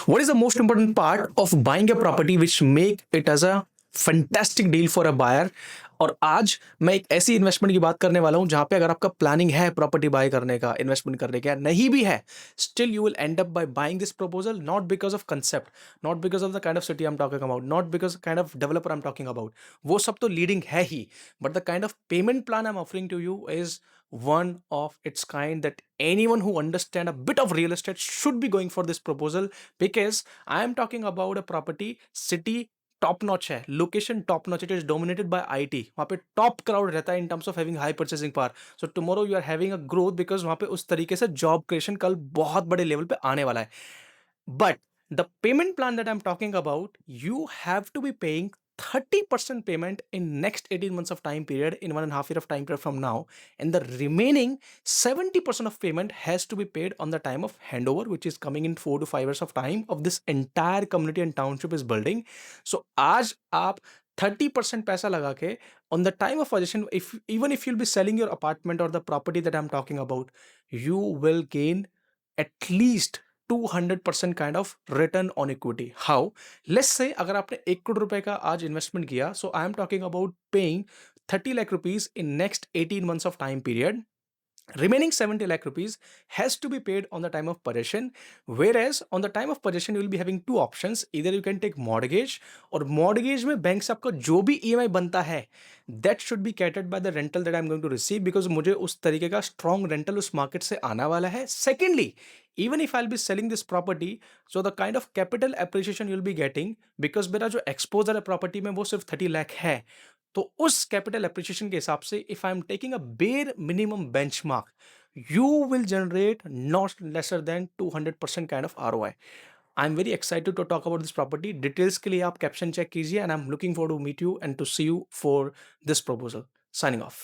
What is the most important part of buying a property which make it as a fantastic deal for a buyer? और आज मैं एक ऐसी investment की बात करने वाला हूं जहां पे अगर आपका प्लानिंग है प्रॉपर्टी बाय करने का, इन्वेस्टमेंट करने का, नहीं भी है, still you will end up by buying this proposal, not because of concept, not because of the kind of city I am talking about, not because kind of developer I am talking about. वो सब तो लीडिंग है ही, but the kind of payment plan I am offering to you is one of its kind that anyone who understand a bit of real estate should be going for this proposal, because I am talking about a property city top notch है, location top notch, it is dominated by IT, वहां पे top crowd रहता है in terms of having high purchasing power. So tomorrow you are having a growth because वहां पे उस तरीके से जॉब क्रिएशन कल बहुत बड़े लेवल पे आने वाला है। But the payment plan that I'm talking about, you have to be paying 30% payment in next 18 months of time period, in 1.5 year of time period from now, and the remaining 70% of payment has to be paid on the time of handover, which is coming in 4 to 5 years of time of this entire community and township is building. So आज आप 30% पैसा लगा के on the time of possession, if even if you'll be selling your apartment or the property that I'm talking about, you will gain at least 200% kind of return on equity. How? Let's say अगर आपने 1 करोड़ रुपए का आज investment किया, so I am talking about paying 30 lakh rupees in next 18 months of time period. Remaining 70 lakh rupees has to be paid on the time of possession, whereas on the time of possession you will be having two options: either you can take mortgage, और mortgage में bank से आपका जो भी EMI बनता है that should be catered by the rental that I'm going to receive, because मुझे उस तरीके का strong rental उस मार्केट से आना वाला है। Secondly, even if I'll be selling this property, so the kind of capital appreciation you'll be getting, because मेरा जो exposure है प्रॉपर्टी में वो सिर्फ 30 लाख है, तो उस कैपिटल एप्रिसिएशन के हिसाब से if I am taking a bare minimum benchmark, you will generate not lesser than 200% kind of ROI. I am very excited to talk about this property. Details के लिए आप कैप्शन चेक कीजिए, and I am looking for to meet you and to see you for this proposal. Signing of.